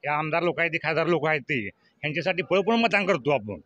या आमदार लोक आहेत, खासदार लोक आहेत, ते यांच्यासाठी पळपळून मतदान करतो आपण.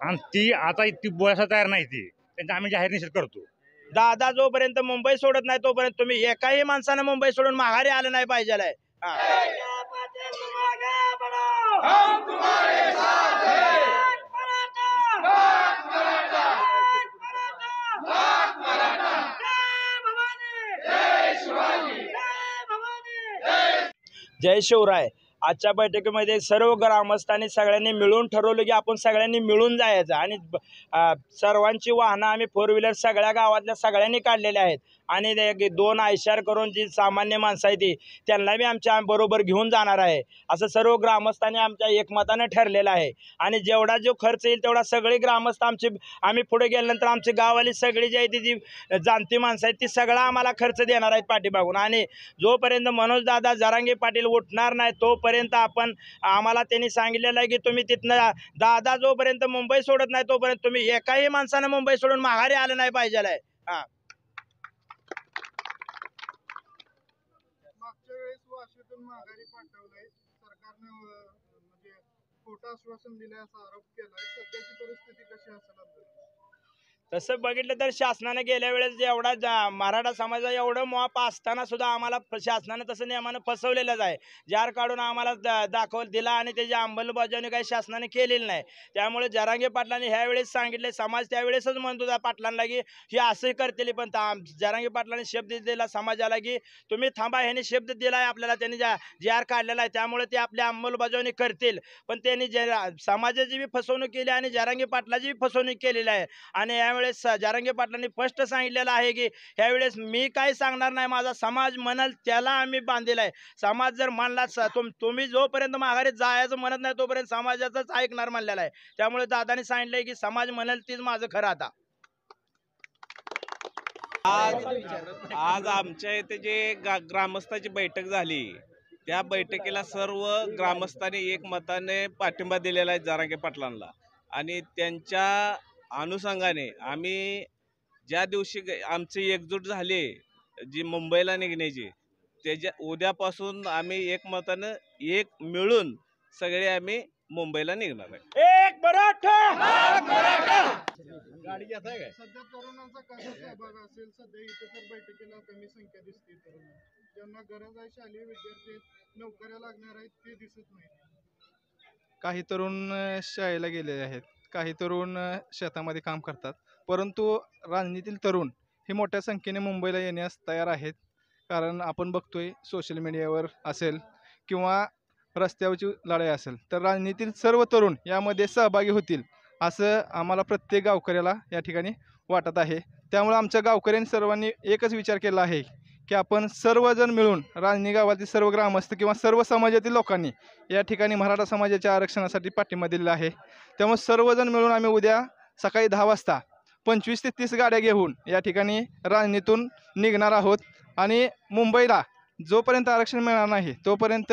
आणि ती आता ती बोलायला तयार नाही, ती त्यांचा आम्ही जाहीर निषेध करतो. दादा जोपर्यंत मुंबई सोडत नाही तोपर्यंत तुम्ही एकाही माणसानं मुंबई सोडून माघारी आलं नाही पाहिजे. जय शिवराय. आजच्या बैठकीमध्ये सर्व ग्रामस्थांनी सगळ्यांनी मिळून ठरवलं की आपण सगळ्यांनी मिळून जायचं आणि सर्वांची वाहनं आम्ही फोर व्हीलर सगळ्या गावातल्या सगळ्यांनी काढलेल्या आहेत आणि 2 आयशार करून जी सामान्य माणसं आहे ती त्यांना बी आमच्या बरोबर घेऊन जाणार आहे असं सर्व ग्रामस्थांनी आमच्या एकमतानं ठरलेलं आहे. आणि जेवढा जो खर्च येईल तेवढा सगळे ग्रामस्थ आम्ही पुढे गेल्यानंतर आमची गावाली सगळी जी आहे ती जी जाणती माणसं आहेत ती सगळा आम्हाला खर्च देणार आहेत पाठीमागून. आणि जोपर्यंत मनोजदादा जरांगे पाटील उठणार नाही तोपर्यंत आम्हाला त्यांनी सांगितलेलं आहे की तुम्ही तिथनं दादा जोपर्यंत मुंबई सोडत नाही तोपर्यंत तुम्ही एकाही माणसानं मुंबई सोडून माघारी आलं नाही पाहिजे. मागच्या वेळेस वाशीतून माघारी पाठवलंय सरकारने, म्हणजे खोटं आश्वासन दिलंय असा आरोप केलाय. सध्याची परिस्थिती कशी असेल? तसं बघितलं तर शासनाने गेल्या वेळेस एवढा मराठा समाजा एवढं मोहाप असताना सुद्धा आम्हाला शासनाने तसं नियमानं फसवलेलंच आहे. जार काढून आम्हाला दाखवून दिला आणि त्याची अंमलबजावणी काही शासनाने केलेली नाही. त्यामुळे जरांगे पाटलांनी ह्यावेळेस सांगितले, समाज त्यावेळेसच म्हणतो त्या पाटलांना की हे असंही करतील, पण जरांगे पाटलांनी शब्द दिला समाजाला की तुम्ही थांबा, ह्यांनी शब्द दिला आहे आपल्याला, त्यांनी जार काढलेला आहे त्यामुळे ते आपली अंमलबजावणी करतील. पण त्यांनी समाजाची बी फसवणूक केली आणि जरांगे पाटलाची बी फसवणूक केलेली आहे. आणि यावेळेस जरांगे पाटलांनी स्पष्ट सांगितलेलं आहे की ह्यावेळेस मी काय सांगणार नाही, माझा समाज म्हणाल त्याला आम्ही बांधलेला आहे. समाज जर मानला तुम्ही जोपर्यंत माघारी जायचं म्हणत नाही तोपर्यंत समाजाचंच ऐकणार म्हणलेलं आहे. त्यामुळे दादानी सांगितलंय की समाज म्हणाल तीच माझं खरं. आता आज आमच्या इथे जे ग्रामस्थाची बैठक झाली त्या बैठकीला सर्व ग्रामस्थांनी एकमताने पाठिंबा दिलेला आहे जरांगे पाटलांना. आणि त्यांच्या अनुषंगाने आम्ही ज्या दिवशी आमची एकजूट झाली जी मुंबईला निघण्याची त्याच्या उद्यापासून आम्ही एकमतानं मिळून सगळे आम्ही मुंबईला निघणार आहे. एक मराठा गाडी घेत आहे. सध्या तरुणांचा कसा सहभाग असेल? सध्या इथे तर बैठकीला कमी संख्या दिसते. ज्यांना गरज आहे, शालेय विद्यार्थी नोकऱ्या लागणार आहेत ते दिसत नाही. काही तरुण शाळेला गेलेले आहेत, काही तरुण शेतामध्ये काम करतात, परंतु राजनीतील तरुण हे मोठ्या संख्येने मुंबईला येण्यास तयार आहेत. कारण आपण बघतोय सोशल मीडियावर असेल किंवा रस्त्यावरची लढाई असेल तर राजनीतील सर्व तरुण यामध्ये सहभागी होतील असं आम्हाला प्रत्येक गावकऱ्याला या ठिकाणी वाटत आहे. त्यामुळे आमच्या गावकऱ्यांनी सर्वांनी एकच विचार केला आहे की आपण सर्वजण मिळून रांजणी गावातील सर्व ग्रामस्थ किंवा सर्व समाजातील लोकांनी या ठिकाणी मराठा समाजाच्या आरक्षणासाठी पाठिंबा दिलेला आहे. त्यामुळे सर्वजण मिळून आम्ही उद्या सकाळी 10 वाजता 25 ते 30 गाड्या घेऊन या ठिकाणी रांजणीतून निघणार आहोत. आणि मुंबईला जोपर्यंत आरक्षण मिळणार नाही तोपर्यंत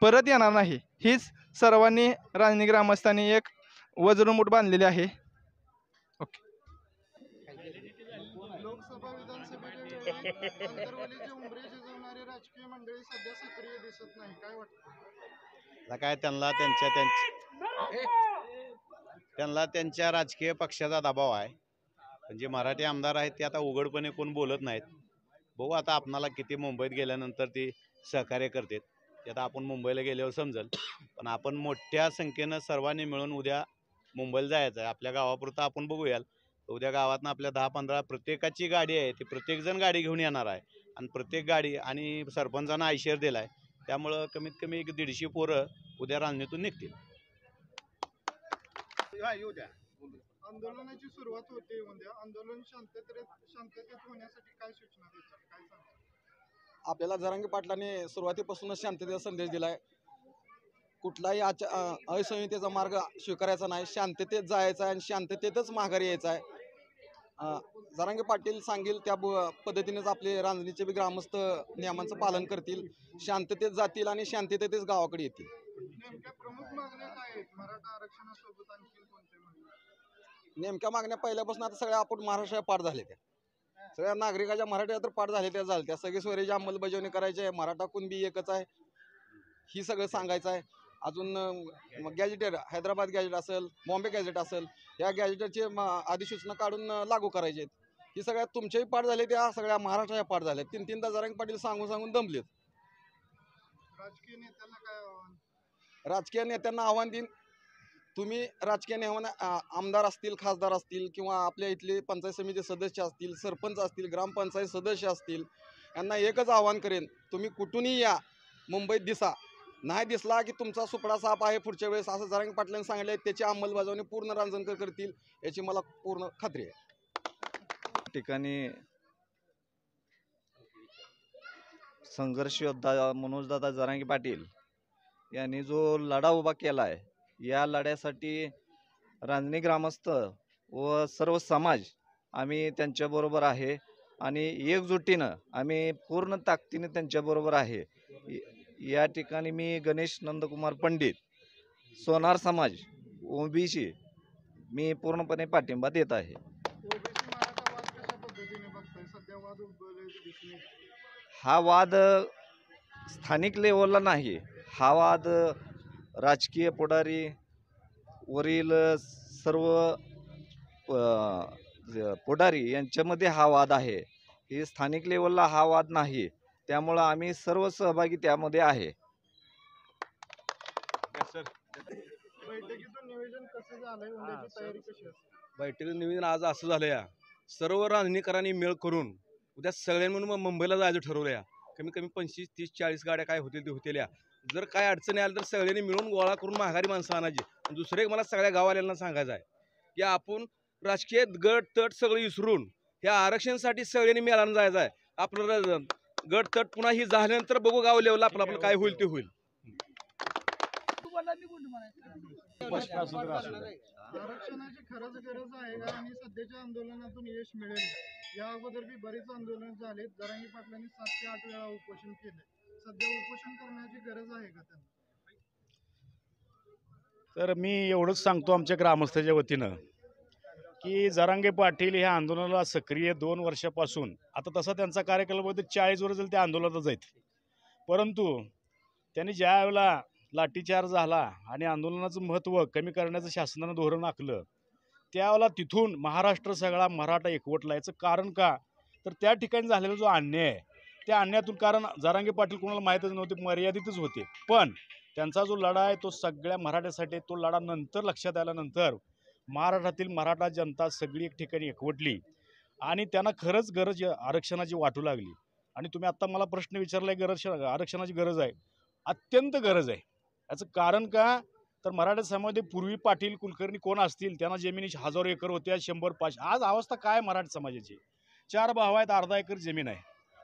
परत येणार नाही, हीच सर्वांनी रांजणी ग्रामस्थांनी एक वज्रमूठ बांधलेली आहे. ओके. लोकसभा विधानसभेच्या उंबरे शिजवणारे राजकीय मंडळी सध्या सक्रिय दिसत नाही, काय वाटतं? काय त्यांना त्यांच्या राजकीय पक्षाचा दबाव आहे. म्हणजे मराठी आमदार आहेत ते आता उघडपणे कोण बोलत नाहीत. बघू आता आपणाला किती मुंबईत गेल्यानंतर ती सहकार्य करतात ते आता आपण मुंबईला गेल्यावर समजेल. पण आपण मोठ्या संख्येनं सर्वांनी मिळून उद्या मुंबईला जायचं आहे. आपल्या गावापुरतं आपण बघूयाल. उद्या गावातनं आपल्या 10-15 प्रत्येकाची गाडी आहे, ती प्रत्येकजण गाडी घेऊन येणार आहे. आणि प्रत्येक गाडी आणि सरपंचांना आयशेअर दिला आहे, त्यामुळं कमीत कमी 150 पोरं उद्या रांजणीतून निघतील. आंदोलनाची सुरुवात होते, उद्या आंदोलन शांततेत होण्यासाठी काय सूचना देतात, काय सांगतात? आपल्याला जरांगे पाटलांनी सुरुवातीपासूनच शांततेचा संदेश दिलाय. कुठलाही असंहितेचा मार्ग स्वीकारायचा नाही, शांततेत जायचा आहे आणि शांततेतच माघारी यायचा आहे. जरांगे पाटील सांगेल त्या पद्धतीनेच आपले रांजणीचे बी ग्रामस्थ नियमांचं पालन करतील, शांततेत जातील आणि शांततेतच गावाकडे येतील. नेमक्या प्रमुख मागण्या काय आहेत? मराठा आरक्षणासोबत आणखी कोणत्या मागण्या? नेमक्या मागण्या पहिल्यापासून आता सगळ्या आपण महाराष्ट्रात पाठ झाले त्या. सगळ्या नागरिकाच्या मराठ्या तर पाठ झाले त्या झाल्या, त्या सगळी स्वराज्याची अंमलबजावणी करायची आहे. मराठा कुणबी एकच आहे ही सगळं सांगायचं आहे. अजून गॅजेटेड हैदराबाद गॅजेट असेल, बॉम्बे गॅजेट असेल, या गॅजेटचे अधिसूचना काढून लागू करायचे आहेत. ही सगळ्या तुमच्याही पाठ झाले, त्या सगळ्या महाराष्ट्राच्या पाठ झाल्या. 3-3दा जरांगे पाटील सांगून सांगून दमलेत. राजकीय नेत्यांना काय आव्हान? राजकीय नेत्यांना आव्हान देईन, तुम्ही राजकीय आमदार असतील, खासदार असतील, किंवा आपल्या इथले पंचायत समिती सदस्य असतील, सरपंच असतील, ग्रामपंचायत सदस्य असतील, यांना एकच आव्हान करेन, तुम्ही कुठूनही या, मुंबईत दिसा. नाही दिसला की तुमचा सुपडा साप आहे पुढच्या वेळेस, असं जरांगे पाटलांनी सांगितलं. त्याची अंमलबजावणी पूर्ण रांजणकर करतील याची मला पूर्ण खात्री आहे. ठिकाणी संघर्ष योद्धा मनोजदादा जरांगे पाटील यांनी जो लढा उभा केला आहे, या लढ्यासाठी रांजणी ग्रामस्थ व सर्व समाज आम्ही त्यांच्याबरोबर आहे आणि एकजुटीनं आम्ही पूर्ण ताकदीने त्यांच्याबरोबर आहे. या ठिकाणी मी गणेश नंदकुमार पंडित, सोनार समाज, ओबीसी मी पूर्णपणे पाठिंबा देत आहे. ओबीसी मराठा वाद कशा पद्धतीने बघताय? सध्या वाद उद्भवले दिसून येत. हा वाद स्थानिक लेवलला नाही, हा वाद राजकीय पुढारी वरील सर्व पुढारी यांच्यामध्ये हा वाद आहे. हे स्थानिक लेवलला हा वाद नाही, त्यामुळं आम्ही सर्व सहभागी त्यामध्ये आहे. बैठकीतून नियोजन कसं झालंय? उद्याची तयारी कशी असेल? बैठकीचं निवेदन आज असं झालं या, सर्व रांजणीकरांनी मेळ करून उद्या सगळ्यांनी म्हणून मुंबईला जायचं ठरवलं या. कमी कमी 25, 30, 40 गाड्या काय होतील ते होतील या. जर काय अडचणी आल्या तर सगळ्यांनी मिळून गोळा करून माघारी माणसं आणायची. दुसरं एक मला सगळ्या गाववाल्यांना सांगायचं आहे की आपण राजकीय गट तट सगळं विसरून या आरक्षणासाठी सगळ्यांनी मेळानं जायचं आहे. आपलं गट तट पुन्हा ही झाल्यानंतर बघू गाव लेवलला आपलं काय होईल ते होईल. आरक्षणाची खरंच गरज आहे का? आणि सध्याच्या आंदोलनातून यश मिळेल का? या अगोदर बी बरेच आंदोलन झालेत. जरांगे पाटलांनी 7 ते 8 वेळा उपोषण केले. सध्या उपोषण करण्याची गरज आहे का त्यांना? तर मी एवढंच सांगतो आमच्या ग्रामस्थाच्या वतीनं की जरांगे पाटील ह्या आंदोलनाला सक्रिय 2 वर्षापासून, आता तसा त्यांचा कार्यकाल बहुतेक 40 वर्ष झाली त्या आंदोलनातच आहेत. परंतु त्यांनी ज्या वेळेला लाठीचार्ज झाला आणि आंदोलनाचं महत्त्व कमी करण्याचं शासनानं धोरण आखलं, त्यावेळेला तिथून महाराष्ट्र सगळा मराठा एकवटला. याचं कारण का, तर त्या ठिकाणी झालेला जो अन्याय आहे, त्या अन्यायातून, कारण जरांगे पाटील कोणाला माहीतच नव्हते, मर्यादितच होते, पण त्यांचा जो लढा आहे तो सगळ्या मराठ्यासाठी. तो लढा नंतर लक्षात आल्यानंतर महाराष्ट्रातील मराठा जनता सगळी एक ठिकाणी एकवटली आणि त्यांना खरंच गरज आरक्षणाची वाटू लागली. आणि तुम्ही आत्ता मला प्रश्न विचारलाय, आरक्षणाची गरज आहे, अत्यंत गरज आहे. याचं कारण का, तर मराठा समाजामध्ये पूर्वी पाटील कुलकर्णी कोण असतील, त्यांना जमिनी 1000 एकर होत्या, 100-500. आज अवस्था काय मराठा समाजाची? 4 भाव आहेत, अर्धा एकर जमीन आहे,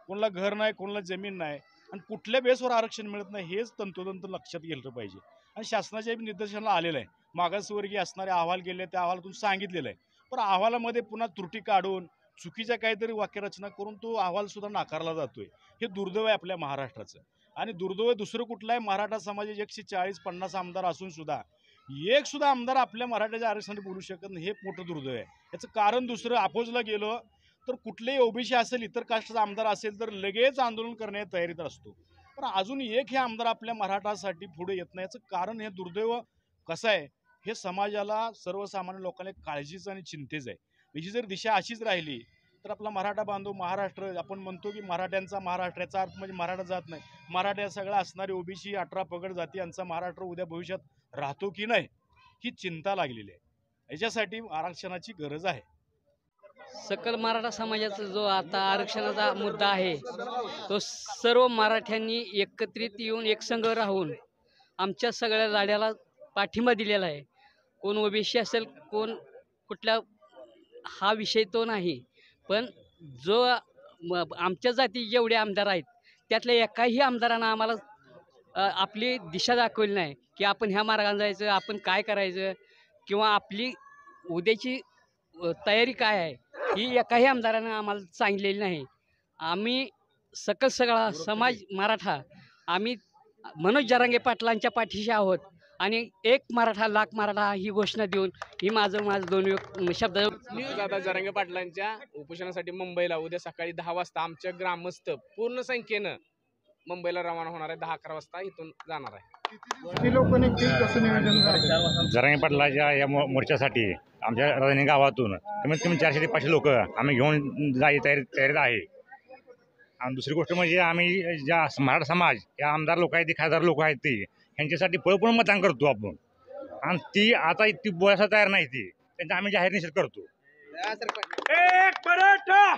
कोणाला घर नाही, कोणाला जमीन नाही, आणि कुठल्या बेसवर आरक्षण मिळत नाही हेच तंतोतंत लक्षात गेलं पाहिजे. आणि शासनाच्या निदर्शनाला आलेलं आहे, मागासवर्गीय असणारे अहवाल गेले, त्या अहवालातून सांगितलेलं आहे. पण अहवालामध्ये पुन्हा त्रुटी काढून चुकीच्या काहीतरी वाक्यरचना करून तो अहवालसुद्धा नाकारला जातोय. हे दुर्दैव आहे आपल्या महाराष्ट्राचं. आणि दुर्दैव दुसरं कुठलं आहे, मराठा समाजाचे 140-50 आमदार असून सुद्धा एक सुद्धा आमदार आपल्या मराठ्याच्या आरक्षणासाठी बोलू शकत नाही. हे मोठं दुर्दैव आहे. याचं कारण दुसरं, अपोजला गेलो तर कुठलेही ओबीसी असेल, इतर कास्टचा आमदार असेल तर लगेच आंदोलन करण्याच्या तयारीत असतो. पण अजून एक हे आमदार आपल्या मराठासाठी पुढे येत नाही. याचं कारण हे दुर्दैव कसं आहे, हे समाजाला, सर्वसामान्य लोकांना काळजीचं आणि चिंतेचं आहे. याची जर दिशा अशीच राहिली तर आपला मराठा बांधव महाराष्ट्र, आपण म्हणतो की मराठ्यांचा महाराष्ट्र, याचा अर्थ म्हणजे मराठा जात नाही, मराठा सगळा असणारे ओबीसी 18 पगड जाती यांचा महाराष्ट्र उद्या भविष्यात राहतो की नाही ही चिंता लागलेली आहे. याच्यासाठी आरक्षणाची गरज आहे. सकल मराठा समाजाचा जो आता आरक्षणाचा मुद्दा आहे, तो सर्व मराठ्यांनी एकत्रित येऊन एकसंघ राहून आमच्या सगळ्या लढ्याला पाठिंबा दिलेला आहे. कोण ओबीसी असेल, कोण कुठल्या, हा विषय तो नाही. पण जो आमच्या जाती जेवढे आमदार आहेत त्यातल्या एकाही आमदारानं आम्हाला आपली दिशा दाखवली नाही की आपण ह्या मार्गाने जायचं, आपण काय करायचं, किंवा आपली उद्याची तयारी काय आहे ही एकाही आमदारानं आम्हाला सांगितलेली नाही. आम्ही सगळा समाज मराठा आम्ही मनोज जरांगे पाटलांच्या पाठीशी आहोत आणि एक मराठा लाख मराठा ही घोषणा देऊन ही माझं दोन शब्द दादा जरांगे पाटलांच्या उपोषणासाठी मुंबईला उद्या सकाळी 10 वाजता आमच्या ग्रामस्थ पूर्ण संख्येनं मुंबईला रवाना होणार आहे. 10-11 वाजता इथून जाणार आहे. किती लोक निघतील कसं नियोजन झालं? जरांगे पाटलाच्या या मोर्चासाठी आमच्या राजधानी गावातून कमीत कमी 400 ते 500 लोक आम्ही घेऊन जायची तयारीत आहे. आणि दुसरी गोष्ट म्हणजे आम्ही ज्या मराठा समाज या आमदार लोक आहेत ते खासदार लोक आहेत ते ह्यांच्यासाठी पळपून मतदान करतो आपण. आणि ती आता ती बोलायला तयार नाही ती त्यांचा आम्ही जाहीर निषेध करतो. एक मराठा